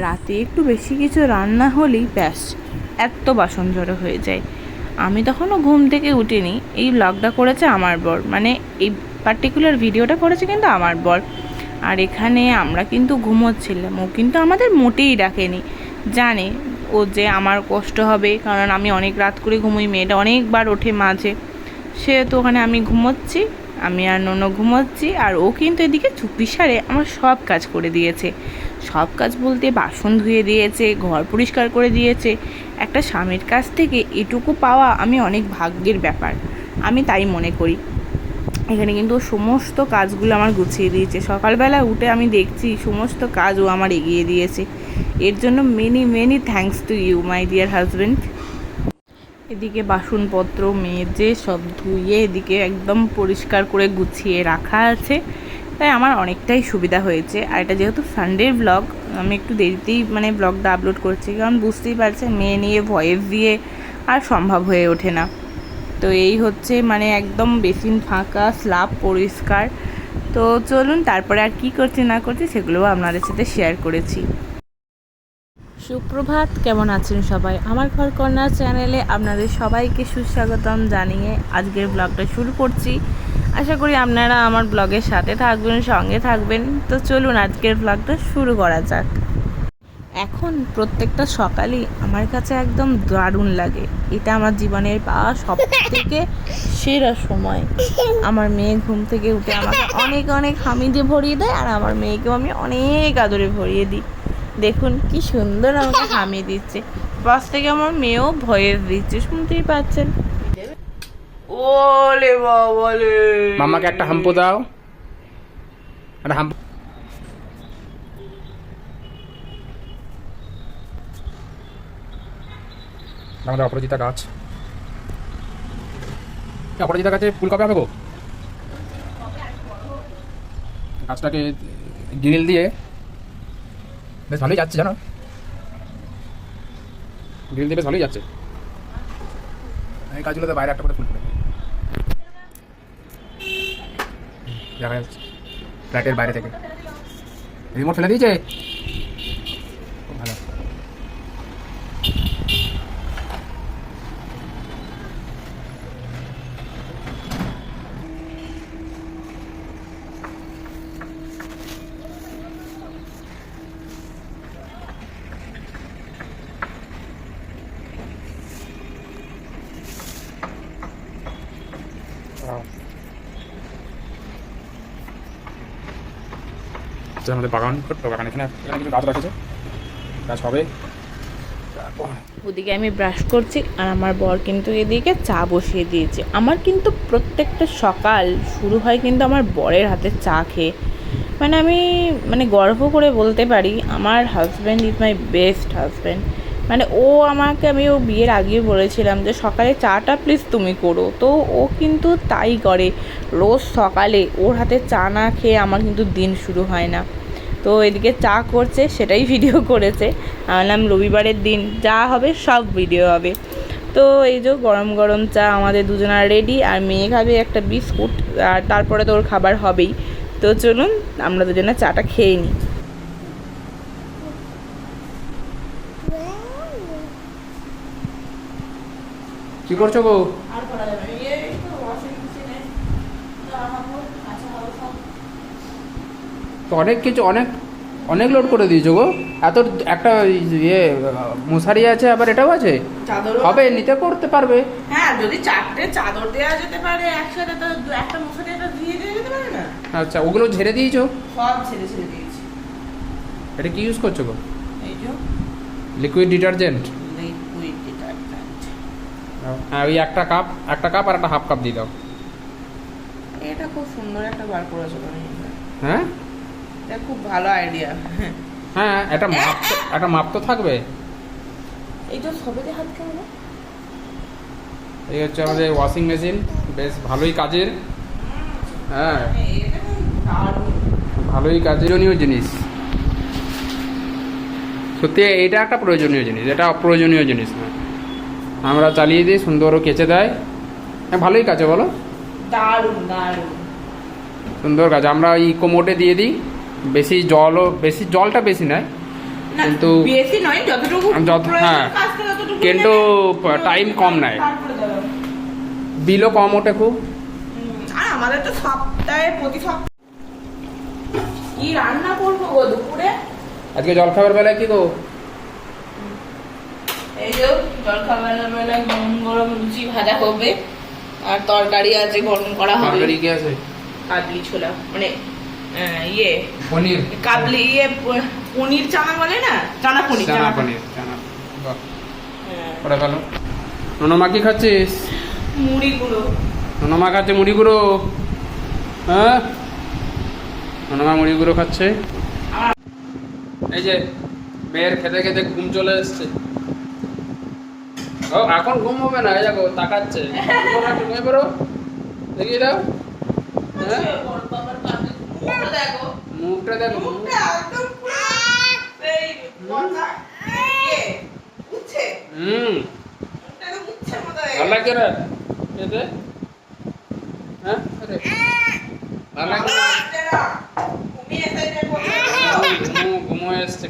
রাতে একটু বেশি কিছু রান্না হলেই ব্যাস এত বাসন জড়ো হয়ে যায়। আমি তখনও ঘুম থেকে উঠিনি। এই ব্লগটা করেছে আমার বর, মানে এই পার্টিকুলার ভিডিওটা করেছে কিন্তু আমার বর। আর এখানে আমরা কিন্তু ঘুমোচ্ছিলাম, ও কিন্তু আমাদের মোটেই ডাকেনি। জানে ও যে আমার কষ্ট হবে, কারণ আমি অনেক রাত করে ঘুমোই, মেয়েটা অনেকবার ওঠে মাঝে। সেহেতু ওখানে আমি ঘুমোচ্ছি, আমি আর ননদ ঘুমোচ্ছি, আর ও কিন্তু এদিকে চুপি সারে আমার সব কাজ করে দিয়েছে। সব কাজ বলতে বাসন ধুয়ে দিয়েছে, ঘর পরিষ্কার করে দিয়েছে। একটা স্বামীর কাছ থেকে এটুকু পাওয়া আমি অনেক ভাগ্যের ব্যাপার, আমি তাই মনে করি। এখানে কিন্তু সমস্ত কাজগুলো আমার গুছিয়ে দিয়েছে। সকালবেলা উঠে আমি দেখছি সমস্ত কাজ ও আমার এগিয়ে দিয়েছে। এর জন্য many many thanks to you my dear husband. এদিকে বাসনপত্র মেজে সব ধুয়ে এদিকে একদম পরিষ্কার করে গুছিয়ে রাখা আছে, তাই আমার অনেকটাই সুবিধা হয়েছে। আর এটা যেহেতু সানডের ব্লগ, আমি একটু দেরিতেই মানে ব্লগটা আপলোড করছি, কারণ বুঝতেই পারছেন মেয়ে নিয়ে ভয়েস দিয়ে আর সম্ভব হয়ে ওঠে না। তো এই হচ্ছে মানে একদম বেসিন ফাঁকা, স্ল্যাব পরিষ্কার। তো চলুন তারপরে আর কি করছি না করছি সেগুলোও আপনাদের সাথে শেয়ার করেছি। সুপ্রভাত, কেমন আছেন সবাই? আমার ঘর কন্যা চ্যানেলে আপনাদের সবাইকে সুস্বাগতম জানিয়ে আজকের ব্লগটা শুরু করছি। আশা করি আপনারা আমার ব্লগের সাথে থাকবেন, সঙ্গে থাকবেন। তো চলুন আজকের ব্লগটা শুরু করা যাক। এখন প্রত্যেকটা সকালই আমার কাছে একদম দারুণ লাগে। এটা আমার জীবনের পাওয়া সব থেকে সেরা সময়। আমার মেয়ে ঘুম থেকে উঠে আমাকে অনেক অনেক হামিদে ভরিয়ে দেয়, আর আমার মেয়েকেও আমি অনেক আদরে ভরিয়ে দিই। দেখুন কি সুন্দর আমাকে হামিয়ে দিচ্ছে। পাশ থেকে আমার মেয়েও ভয়েস দিচ্ছে, শুনতেই পাচ্ছেন। ওলে বাবালে, মামাকে একটা হাম্পো দাও, একটা হাম্পো। আমাদের অপরাজিতা গাছ, অপরাজিতা গাছে ফুল কবে হবে গো? গাছটাকে গ্রিল দিয়ে বেশ ভালোই যাচ্ছে, জানো, গ্রিল দিয়ে বেশ ভালোই যাচ্ছে। এই গাছগুলোতে বাইরে একটা করে ফুল ফুটে দেখা যাচ্ছে ফ্ল্যাটের বাইরে থেকে। রিমোট ফেলে দিয়েছে, ভালো। আমাদের বাগান, ছোট্ট বাগান, এখানে কিছু গাছ রাখেছে, গাছ হবে। ওদিকে আমি ব্রাশ করছি, আর আমার বর কিন্তু এদিকে চা বসিয়ে দিয়েছে। আমার কিন্তু প্রত্যেকটা সকাল শুরু হয় কিন্তু আমার বরের হাতে চা খেয়ে। মানে আমি গর্ব করে বলতে পারি আমার husband is my best husband. মানে ও আমাকে, আমি ও বিয়ের আগেও বলেছিলাম যে সকালে চাটা প্লিজ তুমি করো, তো ও কিন্তু তাই করে। রোজ সকালে ওর হাতে চা না খেয়ে আমার কিন্তু দিন শুরু হয় না। তো এদিকে চা করছে, সেটাই ভিডিও করেছে। বললাম রবিবারের দিন যা হবে সব ভিডিও হবে। তো এই যে গরম গরম চা আমাদের দুজনার রেডি, আর মেয়ে খাবে একটা বিস্কুট, আর তারপরে তো ওর খাবার হবেই। তো চলুন আমরা দুজনে চাটা খেয়ে নিই। কি করছো গো? তো অনেক কিছু, অনেক অনেক লোড করে দিয়েছো গো। এত একটা ইয়ে মশারি আছে, আবার এটাও আছে, হবে নিতে করতে পারবে। হ্যাঁ, যদি চারটে চাদর দেওয়া যেতে পারে একসাথে, তো একটা মশারি একটা দিয়ে দেওয়া যেতে পারে না? আচ্ছা, ওগুলো ঝেড়ে দিয়েছো? সব ছেড়ে ছেড়ে দিয়েছি। এটা কি ইউজ করছো গো? এই যে লিকুইড ডিটারজেন্ট। Liquid detergent. হ্যাঁ, ওই একটা কাপ আর একটা হাফ কাপ দিয়ে দাও। এটা খুব সুন্দর একটা বার করেছো তুমি। হ্যাঁ, এটা খুব ভালো আইডিয়া। হ্যাঁ, একটা মাপ তো থাকবে। এই তো সবেতে হাত কেমন। এই হচ্ছে আমাদের ওয়াশিং মেশিন, বেশ ভালোই কাজের। হ্যাঁ, ভালোই কাজেরনীয় জিনিস সত্যি। এটা একটা প্রয়োজনীয় জিনিস, এটা অপ্রয়োজনীয় জিনিস না। আমরা চালিয়ে দিই, সুন্দরও কেচে দেয়। হ্যাঁ, ভালোই কাজে, বলো। দারুণ দারুণ সুন্দর কাজ। আমরা ওই ইকো মোডে দিয়ে দিই, বেশি জলটা বেশি নয়, না, কিন্তু বেশি নয়, যতটুকু প্রয়োজন হ্যাঁ কাজটা ততটুকু কিন্তু নেবে। টাইম কম নেয়, তারপরে দেবো। বিলও কম ওঠে খুব। আর আমাদের তো সপ্তাহে প্রতি সপ্তাহে কি রান্না করবো গো দুপুরে? আজকে জলখাবার বেলায় কি গো? এই যে জলখাবারের বেলায় গরম গরম লুচি ভাজা হবে, আর তরকারি আছে গরম করা হবে। তরকারি কি আছে? কাবলি ছোলা, মানে ইয়ে পনির, কাবলি ইয়ে পনির চানা বলে না, চানা পনির। চানা পনির, চানা। বাহ, হ্যাঁ, করে ভালো। ননমা কি খাচ্ছিস? মুড়ি গুঁড়ো। ননমা খাচ্ছে মুড়ি গুঁড়ো। হ্যাঁ, ননমা মুড়ি গুঁড়ো খাচ্ছে। এই যে মেয়ের খেতে খেতে ঘুম চলে এসছে। ও এখন ঘুম হবে না, এই দেখো তাকাচ্ছে। ঘুমিয়ে পড়ো, দেখিয়ে দাও। হ্যাঁ, মুখটা দেখো। হুম, ভালো লাগছে রে খেতে? হ্যাঁ, আরে ভালো লাগছে না? ঘুমো এসছে।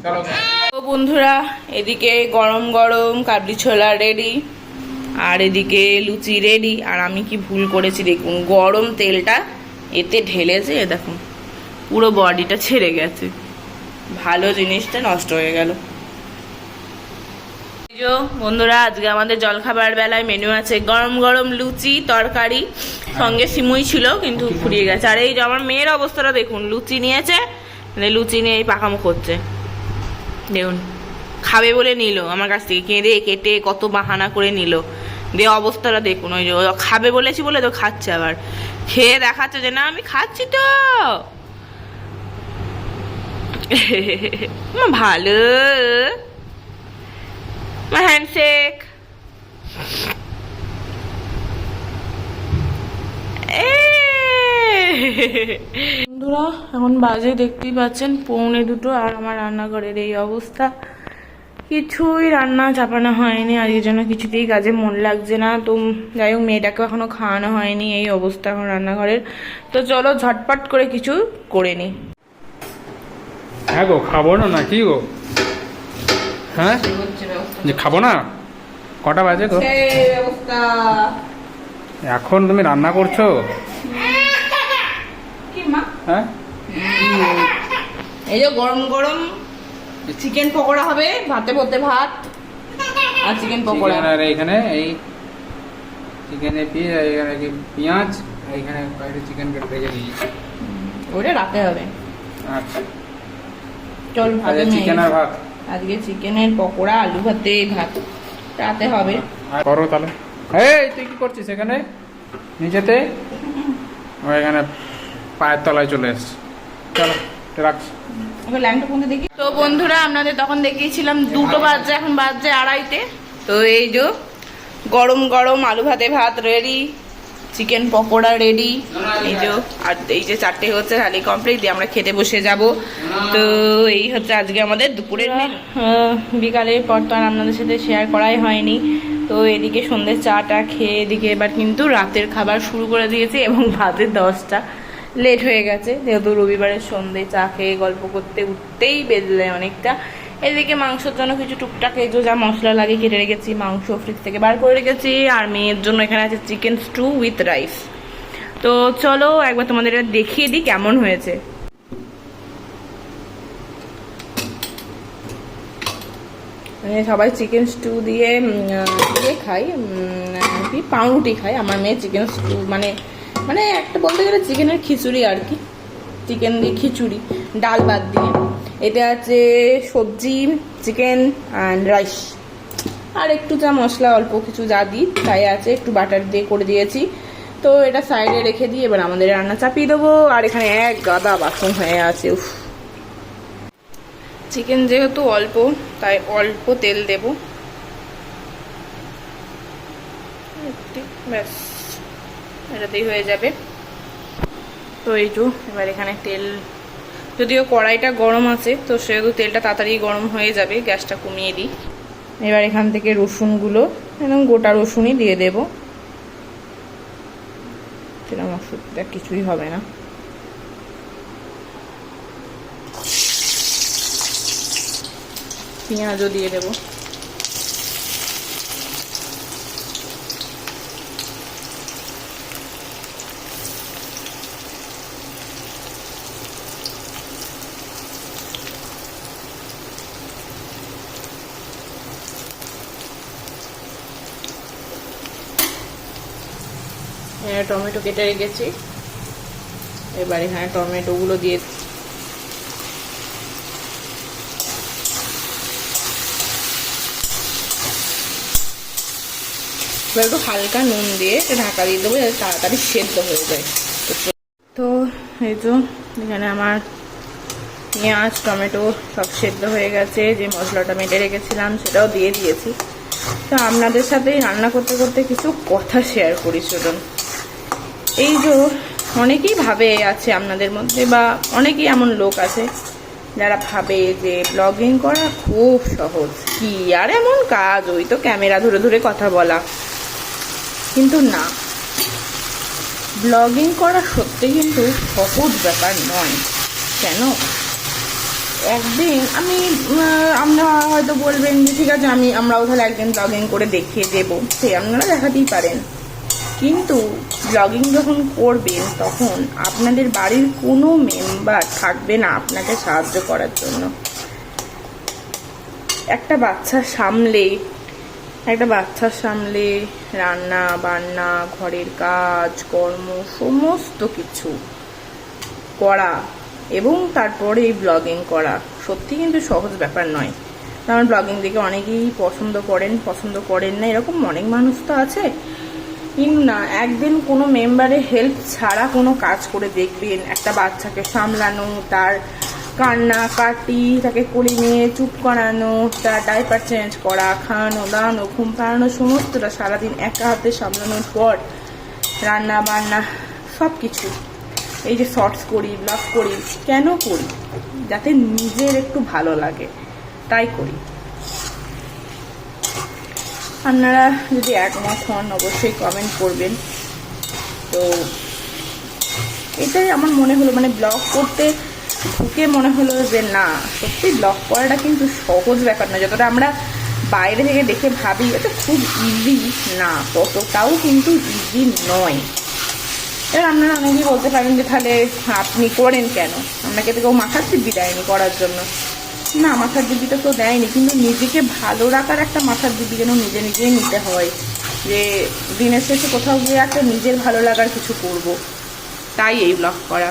চলো তো বন্ধুরা, এদিকে গরম গরম কাবলি ছোলা রেডি, আর এদিকে লুচি রেডি। আর আমি কি ভুল করেছি দেখুন, গরম তেলটা এতে ঢেলেছে, এ দেখুন পুরো বডিটা ছেড়ে গেছে, ভালো জিনিসটা নষ্ট হয়ে গেল। এই যে বন্ধুরা, আজকে আমাদের জলখাবার বেলায় মেনু আছে গরম গরম লুচি তরকারি, সঙ্গে সিমুই ছিল কিন্তু ফুরিয়ে গেছে। আর এই যে আমার মেয়ের অবস্থাটা দেখুন, লুচি নিয়েছে, মানে লুচি নিয়ে এই পাকামুখ হচ্ছে দেখুন, খাবে বলে নিল আমার কাছ থেকে, কেঁদে কেটে কত বাহানা করে নিল, দিয়ে অবস্থাটা দেখুন। ওই যে খাবে বলেছি বলে তো খাচ্ছে, আবার খেয়ে দেখাচ্ছে যে না আমি খাচ্ছি তো। ভালো হ্যান্ডশেক। বন্ধুরা, এখন বাজে দেখতেই পাচ্ছেন 1:45, আর আমার রান্নাঘরের এই অবস্থা। কিছুই রান্না চাপানো হয়নি আজকের জন্য, কিছুতেই কাজে মন লাগছে না। তো যাই হোক, মেয়েটাকে এখনো খাওয়ানো হয়নি, এই অবস্থা এখন রান্নাঘরের। তো চলো ঝটপট করে কিছু করে নিই। হ্যাঁ গো, খাবো না নাকি গো? হ্যাঁ, যে খাবো না? কটা বাজে গো? এখন তুমি রান্না করছো? হ্যাঁ, এই যে গরম গরম চিকেন পকোড়া হবে, ভাতে ভাতে ভাত আর চিকেন পকোড়া। আর এইখানে এই চিকেনে পেঁয়াজ, এইখানে কয়েকটা চিকেন কেটে রেখে দিয়েছি, ওটা রাতে হবে। আচ্ছা চল ভাতে চিকেন আর ভাত। আজকে চিকেনের পকোড়া, আলু ভাতে ভাত রাতে হবে। করো তাহলে। এই তুই কি করছিস এখানে নিচেতে? ও এখানে পায়ের তলায় চলে এসছে। চলো রাখছি। তো বন্ধুরা, আপনাদের তখন দেখিয়েছিলাম 2টো বাজছে, এখন বাজছে 2:30-তে। তো এই যে গরম গরম আলু ভাতে ভাত রেডি, চিকেন পকোড়া রেডি, এই যে আর এই যে 4টে হচ্ছে থালি কমপ্লিট, দিয়ে আমরা খেতে বসে যাব। তো এই হচ্ছে আজকে আমাদের দুপুরের বিকালের পর তো আর আপনাদের সাথে শেয়ার করাই হয়নি। তো এদিকে সন্ধ্যে চাটা খেয়ে এদিকে এবার কিন্তু রাতের খাবার শুরু করে দিয়েছি, এবং ভাতের 10টা লেট হয়ে গেছে, যেহেতু রবিবারের সন্ধ্যে চা খেয়ে গল্প করতে উঠতেই বেজে যায় অনেকটা। এদিকে মাংসের জন্য কিছু টুকটাক এই যে যা মশলা লাগে কেটে রেখেছি, মাংস ফ্রিজ থেকে বার করে রেখেছি, আর মেয়ের জন্য এখানে আছে চিকেন স্টু উইথ রাইস। তো চলো একবার তোমাদের এটা দেখিয়ে দিই কেমন হয়েছে। সবাই চিকেন স্টু দিয়ে খাই, কি পাউরুটি খাই, আমার মেয়ে চিকেন স্টু মানে মানে একটা বলতে গেলে চিকেনের খিচুড়ি আর কি, চিকেন দিয়ে খিচুড়ি, ডাল বাদ দিয়ে। এতে আছে সবজি, চিকেন অ্যান্ড রাইস, আর একটু যা মশলা অল্প কিছু যা দিই তাই আছে, একটু বাটার দিয়ে করে দিয়েছি। তো এটা সাইডে রেখে দিই, এবার আমাদের রান্না চাপিয়ে দেবো। আর এখানে এক গাদা বাসন হয়ে আছে। চিকেন যেহেতু অল্প, তাই অল্প তেল দেব, ব্যাস এটাতেই হয়ে যাবে। তো এই যে এবার এখানে তেল, যদিও কড়াইটা গরম আছে তো সেহেতু তেলটা তাড়াতাড়ি গরম হয়ে যাবে, গ্যাসটা কমিয়ে দিই। এবার এখান থেকে রসুনগুলো একদম গোটা রসুনই দিয়ে দেব, সেরকম অসুবিধা কিছুই হবে না। পেঁয়াজও দিয়ে দেবো। টমেটো কেটে রেখেছি, এবার এখানে টমেটোগুলো দিয়ে এবার একটু হালকা নুন দিয়ে ঢাকা দিয়ে দেবো যাতে তাড়াতাড়ি সেদ্ধ হয়ে যায়। তো এই তো এখানে আমার পেঁয়াজ টমেটো সব সেদ্ধ হয়ে গেছে, যে মশলাটা মেটে রেখেছিলাম সেটাও দিয়ে দিয়েছি। তো আপনাদের সাথে রান্না করতে করতে কিছু কথা শেয়ার করি চলুন। এই যে অনেকেই ভাবে আছে আপনাদের মধ্যে, বা অনেকেই এমন লোক আছে যারা ভাবে যে ব্লগিং করা খুব সহজ, কি আর এমন কাজ, ওই তো ক্যামেরা ধরে ধরে কথা বলা। কিন্তু না, ব্লগিং করা সত্যি কিন্তু সহজ ব্যাপার নয়। কেন? একদিন আপনারা হয়তো বলবেন যে ঠিক আছে আমরাও তাহলে একদিন ব্লগিং করে দেখিয়ে দেবো, সে আপনারা দেখাতেই পারেন। কিন্তু ব্লগিং যখন করবেন তখন আপনাদের বাড়ির কোনো মেম্বার থাকবে না আপনাকে সাহায্য করার জন্য। একটা বাচ্চার সামলে রান্না বান্না, ঘরের কাজ কর্ম সমস্ত কিছু করা এবং তারপরে এই ব্লগিং করা সত্যি কিন্তু সহজ ব্যাপার নয়। আমার ব্লগিং দেখে অনেকেই পছন্দ করেন না, এরকম অনেক মানুষ তো আছে। কিন্তু না, একদিন কোনো মেম্বারের হেল্প ছাড়া কোনো কাজ করে দেখবেন, একটা বাচ্চাকে সামলানো, তার কান্না কাটি, তাকে কোলে নিয়ে চুপ করানো, তার ডাইপার চেঞ্জ করা, খাওয়ানো দাওয়ানো, ঘুম পাড়ানো, সমস্তটা সারাদিন একা হাতে সামলানোর পর রান্না বান্না সব কিছু। এই যে শর্টস করি, ব্লগ করি, কেন করি? যাতে নিজের একটু ভালো লাগে, তাই করি। আপনারা যদি একমত হন অবশ্যই কমেন্ট করবেন। তো এটাই আমার মনে হলো, মানে ব্লগ করতে ঢুকে মনে হলো যে না, সত্যি ব্লগ করাটা কিন্তু সহজ ব্যাপার না। যতটা আমরা বাইরে থেকে দেখে ভাবি এটা খুব ইজি, না ততটাও কিন্তু ইজি নয়। এবার আপনারা অনেকেই বলতে পারেন যে তাহলে আপনি করেন কেন, আপনাকে তো কেউ মাথার দিব্যি দেয়নি করার জন্য। না, মাথার দিব্যিটা তো দেয়নি, কিন্তু নিজেকে ভালো রাখার একটা মাথার দিব্যি যেন নিজেই নিতে হয়, যে দিনের শেষে কোথাও গিয়ে একটা নিজের ভালো লাগার কিছু করব, তাই এই ব্লগ করা।